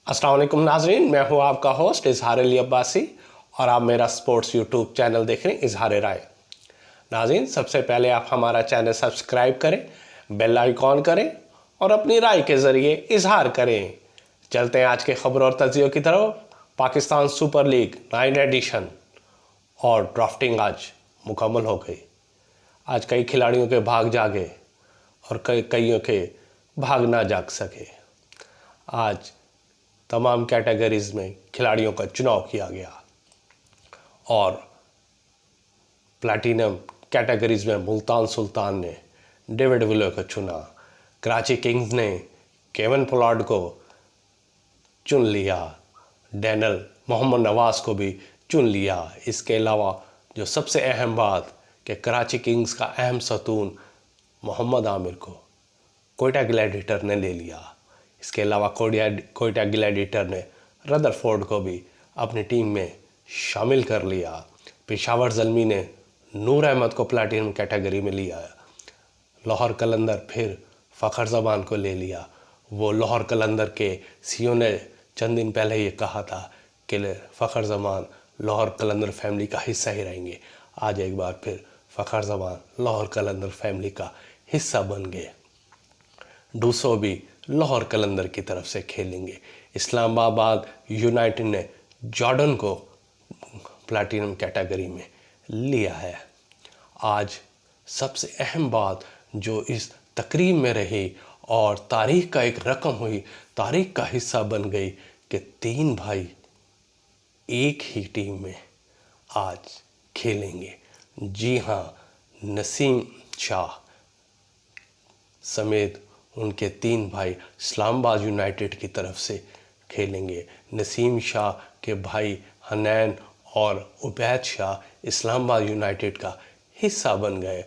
अस्सलाम वालेकुम नाजरीन, मैं हूं आपका होस्ट इजहार अली अब्बासी और आप मेरा स्पोर्ट्स यूट्यूब चैनल देख रहे हैं इजहार राय। नाजरीन, सबसे पहले आप हमारा चैनल सब्सक्राइब करें, बेल आइकॉन करें और अपनी राय के ज़रिए इजहार करें। चलते हैं आज के खबर और तज्जियों की तरफ। पाकिस्तान सुपर लीग 9 एडिशन और ड्राफ्टिंग आज मुकम्मल हो गई। आज कई खिलाड़ियों के भाग जागे और कईयों के भाग ना जाग सके। आज तमाम कैटेगरीज में खिलाड़ियों का चुनाव किया गया और प्लैटिनम कैटेगरीज में मुल्तान सुल्तान ने डेविड विलो को चुना, कराची किंग्स ने केवन पोलार्ड को चुन लिया, डैनियल मोहम्मद नवाज को भी चुन लिया। इसके अलावा जो सबसे अहम बात कि कराची किंग्स का अहम सतून मोहम्मद आमिर को कोयटा ग्लैडिएटर ने ले लिया। इसके अलावा कोयटा ग्लैडिएटर ने रदरफोर्ड को भी अपनी टीम में शामिल कर लिया। पेशावर ज़ल्मी ने नूर अहमद को प्लैटिनम कैटेगरी में लिया। लाहौर कलंदर फिर फ़खर ज़मान को ले लिया। वो लाहौर कलंदर के सीईओ ने चंद दिन पहले ये कहा था कि फ़खर ज़मान लाहौर कलंदर फैमिली का हिस्सा ही रहेंगे। आज एक बार फिर फ़खर ज़मान लाहौर कलंदर फैमिली का हिस्सा बन गए। डूसो भी लाहौर कलंदर की तरफ से खेलेंगे। इस्लामाबाद यूनाइटेड ने जॉर्डन को प्लैटिनम कैटेगरी में लिया है। आज सबसे अहम बात जो इस तकरीब में रही और तारीख का एक रकम हुई, तारीख का हिस्सा बन गई कि 3 भाई एक ही टीम में आज खेलेंगे। जी हाँ, नसीम शाह समेत उनके 3 भाई इस्लामाबाद यूनाइटेड की तरफ से खेलेंगे। नसीम शाह के भाई हनैन और उबैद शाह इस्लामाबाद यूनाइटेड का हिस्सा बन गए।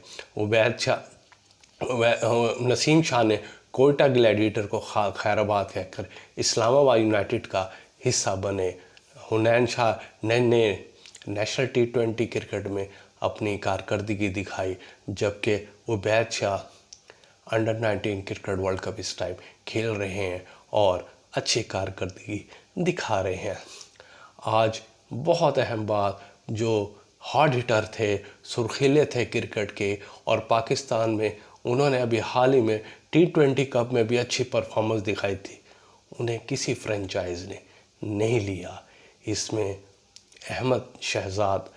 नसीम शाह ने कोयटा ग्लैडिएटर को खैराबाद कहकर इस्लामाबाद यूनाइटेड का हिस्सा बने। हुनैन शाह ने नेशनल T20 क्रिकेट में अपनी कारकर्दगी दिखाई, जबकि Ubaid Shah under 19 cricket world cup इस टाइम खेल रहे हैं और अच्छी कारकर्दगी दिखा रहे हैं। आज बहुत अहम बात, जो हार्ड हिटर थे, सुर्खीले थे क्रिकेट के और पाकिस्तान में उन्होंने अभी हाल ही में T20 कप में भी अच्छी परफॉर्मेंस दिखाई थी, उन्हें किसी फ्रेंचाइज ने नहीं लिया। इसमें अहमद शहजाद,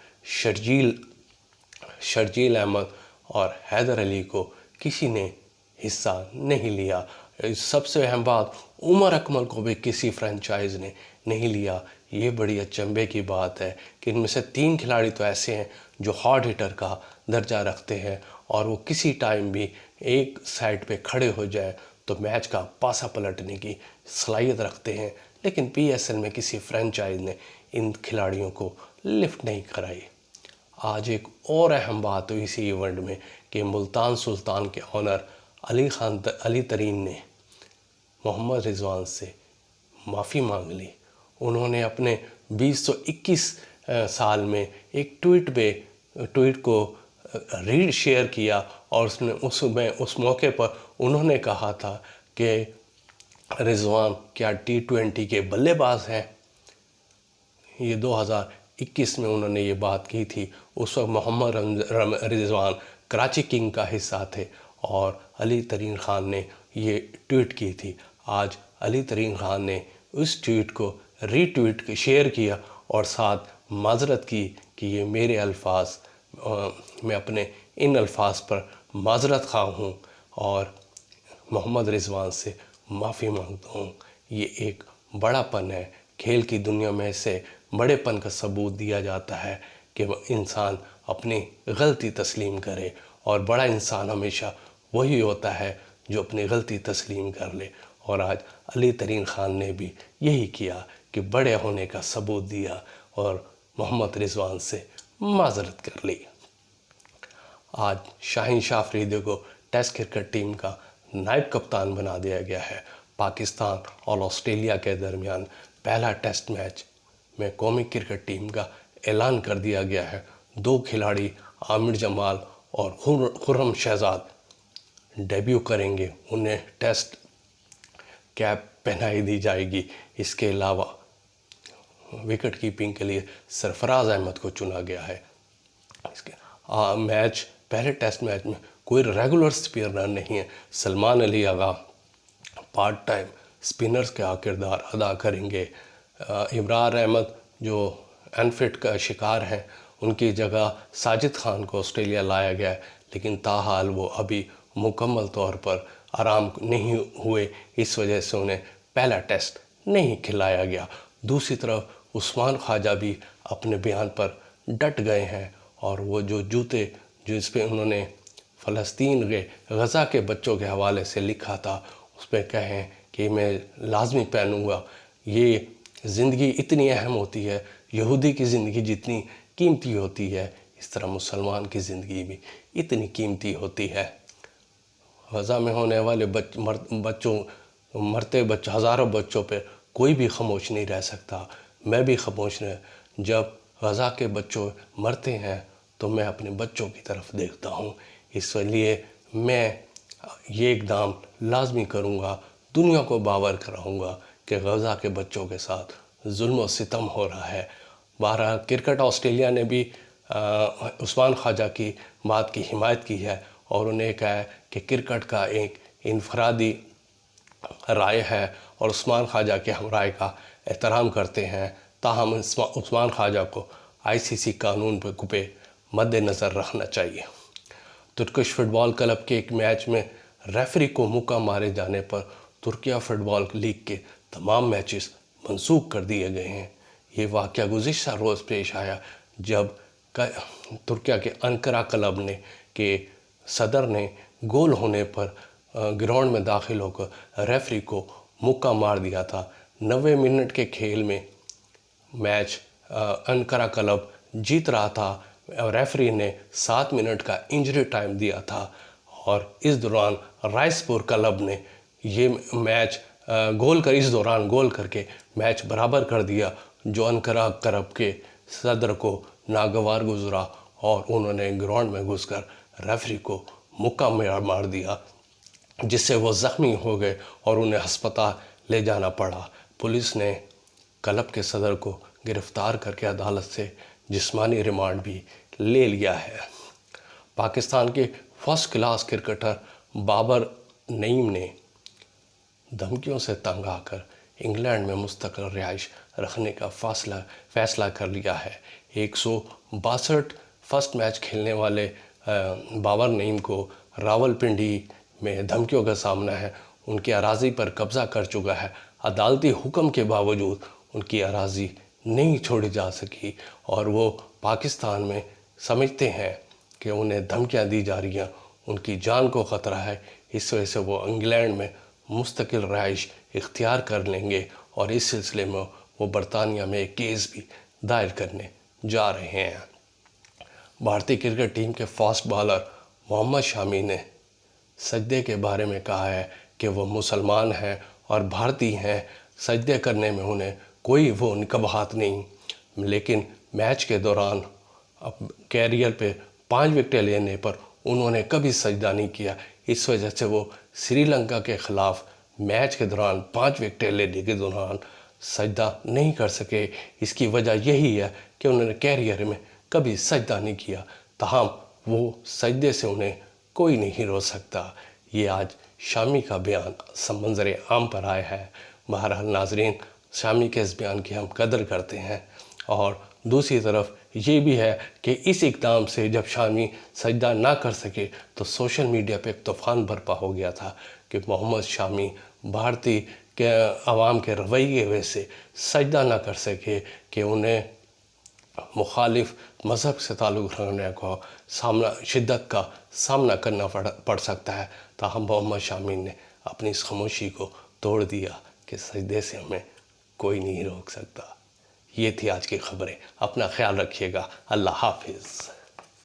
शर्जील अहमद और हैदर अली को किसी ने हिस्सा नहीं लिया। सबसे अहम बात, उमर अकमल को भी किसी फ्रेंचाइज ने नहीं लिया। ये बड़ी अचंभे की बात है कि इनमें से 3 खिलाड़ी तो ऐसे हैं जो हार्ड हिटर का दर्जा रखते हैं और वो किसी टाइम भी एक साइड पे खड़े हो जाए तो मैच का पासा पलटने की सलाहियत रखते हैं, लेकिन PSL में किसी फ्रेंचाइज ने इन खिलाड़ियों को लिफ्ट नहीं कराई। आज एक और अहम बात हुई इसी इवेंट में कि मुल्तान सुल्तान के ऑनर अली तरीन ने मोहम्मद रिजवान से माफ़ी मांग ली। उन्होंने अपने 2021 साल में एक ट्वीट को शेयर किया और उस मौके पर उन्होंने कहा था कि रिजवान क्या T20 के बल्लेबाज हैं। ये 2021 में उन्होंने ये बात की थी। उस वक्त मोहम्मद रिजवान कराची किंग का हिस्सा थे और अली तरीन ख़ान ने ये ट्वीट की थी। आज अली तरीन ख़ान ने उस ट्वीट को रीट्वीट शेयर किया और साथ माजरत की कि ये मेरे अल्फाज, मैं अपने इन अल्फाज पर माजरत खा हूँ और मोहम्मद रिजवान से माफ़ी मांगता हूँ। ये एक बड़ापन है। खेल की दुनिया में से बड़ेपन का सबूत दिया जाता है कि इंसान अपनी गलती तस्लीम करे और बड़ा इंसान हमेशा वही होता है जो अपनी गलती तस्लीम कर ले। और आज अली तरीन ख़ान ने भी यही किया कि बड़े होने का सबूत दिया और मोहम्मद रिजवान से माजरत कर ली। आज शाहीन शाह अफरीदी को टेस्ट क्रिकेट टीम का नायब कप्तान बना दिया गया है। पाकिस्तान और ऑस्ट्रेलिया के दरमियान पहला टेस्ट मैच में कौमी क्रिकेट टीम का ऐलान कर दिया गया है। 2 खिलाड़ी आमिर जमाल और खुर्रम शहजाद डेब्यू करेंगे। उन्हें टेस्ट कैप پہنائی دی جائے گی۔ اس کے علاوہ وکٹ کیپنگ کے لیے سرفراز احمد کو چنا گیا ہے۔ اس کے میچ پہلے ٹیسٹ میچ میں کوئی ریگولر اسپنر نہیں ہے۔ سلمان علی آغا پارٹ ٹائم اسپنرز کا کردار ادا کریں گے۔ ابرار احمد جو انفٹ کا شکار ہیں، ان کی جگہ ساجد خان کو آسٹریلیا لایا گیا ہے، لیکن تاحال وہ ابھی مکمل طور پر آرام نہیں ہوئے، اس وجہ سے انہیں پہلا ٹیسٹ نہیں کھلایا گیا۔ دوسری طرف عثمان خواجہ بھی اپنے بیان پر ڈٹ گئے ہیں، اور وہ جو جوتے جس پہ انہوں نے فلسطین کے غزہ کے بچوں کے حوالے سے لکھا تھا، اس پہ کہیں کہ میں لازمی پہنوں گا۔ یہ زندگی اتنی اہم ہوتی ہے، یہودی کی زندگی جتنی قیمتی ہوتی ہے، اس طرح مسلمان کی زندگی بھی اتنی قیمتی ہوتی ہے۔ غزہ میں ہونے والے مرتے ہزاروں بچوں پہ کوئی بھی خاموش نہیں رہ سکتا۔ میں بھی خاموش نہیں۔ جب غزہ کے بچوں مرتے ہیں تو میں اپنے بچوں کی طرف دیکھتا ہوں، اس لیے میں یہ اقدام لازمی کروں گا، دنیا کو باور کراؤں گا کہ غزہ کے بچوں کے ساتھ ظلم و ستم ہو رہا ہے۔ بہرحال کرکٹ آسٹریلیا نے بھی عثمان خواجہ کی بات کی حمایت کی ہے، اور انہیں کہا ہے کہ کرکٹ کا ایک انفرادی رائے ہے اور عثمان خواجہ کے ہم رائے کا احترام کرتے ہیں، تاہم عثمان خواجہ کو ICC قانون پہ مد نظر رکھنا چاہیے۔ ترکش فٹ بال کلب کے ایک میچ میں ریفری کو مکہ مارے جانے پر ترکیہ فٹ بال لیگ کے تمام میچز منسوخ کر دیے گئے ہیں۔ یہ واقعہ گزشتہ روز پیش آیا جب ترکیہ کے انکرا کلب کے صدر نے گول ہونے پر گراؤنڈ میں داخل ہو کر ریفری کو مکہ مار دیا تھا۔ 90 منٹ کے کھیل میں میچ انکرا کلب جیت رہا تھا، ریفری نے 7 منٹ کا انجری ٹائم دیا تھا، اور اس دوران رائس پور کلب نے یہ میچ گول کر کے میچ برابر کر دیا، جو انکرا کلب کے صدر کو ناگوار گزرا، اور انہوں نے گراؤنڈ میں گھس کر ریفری کو مکہ مار دیا، جس سے وہ زخمی ہو گئے اور انہیں ہسپتال لے جانا پڑا۔ پولیس نے کلب کے صدر کو گرفتار کر کے عدالت سے جسمانی ریمانڈ بھی لے لیا ہے۔ پاکستان کے فرسٹ کلاس کرکٹر بابر نعیم نے دھمکیوں سے تنگ آ کر انگلینڈ میں مستقل رہائش رکھنے کا فیصلہ کر لیا ہے۔ 162 فرسٹ میچ کھیلنے والے بابر نعیم کو راول پنڈی میں دھمکیوں کا سامنا ہے۔ ان کی اراضی پر قبضہ کر چکا ہے۔ عدالتی حکم کے باوجود ان کی اراضی نہیں چھوڑی جا سکی، اور وہ پاکستان میں سمجھتے ہیں کہ انہیں دھمکیاں دی جا رہی ہیں، ان کی جان کو خطرہ ہے، اس وجہ سے وہ انگلینڈ میں مستقل رہائش اختیار کر لیں گے، اور اس سلسلے میں وہ برطانیہ میں ایک کیس بھی دائر کرنے جا رہے ہیں۔ بھارتی کرکٹ ٹیم کے فاسٹ بالر محمد شامی نے سجدے کے بارے میں کہا ہے کہ وہ مسلمان ہیں اور بھارتی ہیں، سجدے کرنے میں انہیں کوئی وہ نقبات نہیں، لیکن میچ کے دوران کیریئر پہ 5 وکٹیں لینے پر انہوں نے کبھی سجدہ نہیں کیا۔ اس وجہ سے وہ سری لنکا کے خلاف میچ کے دوران 5 وکٹیں لینے کے دوران سجدہ نہیں کر سکے۔ اس کی وجہ یہی ہے کہ انہوں نے کیریئر میں کبھی سجدہ نہیں کیا، تاہم وہ سجدے سے انہیں کوئی نہیں روک سکتا۔ یہ آج شامی کا بیان منظر عام پر آیا ہے۔ بہرحال ناظرین، شامی کے اس بیان کی ہم قدر کرتے ہیں، اور دوسری طرف یہ بھی ہے کہ اس اقدام سے جب شامی سجدہ نہ کر سکے تو سوشل میڈیا پہ ایک طوفان برپا ہو گیا تھا کہ محمد شامی بھارتی کے عوام کے رویے کی وجہ سے سجدہ نہ کر سکے کہ انہیں مخالف مذہب سے تعلق رکھنے کو شدت کا سامنا کرنا پڑ سکتا ہے، تاہم محمد شامی نے اپنی اس خاموشی کو توڑ دیا کہ سجدے سے ہمیں کوئی نہیں روک سکتا۔ یہ تھی آج کی خبریں۔ اپنا خیال رکھیے گا۔ اللہ حافظ۔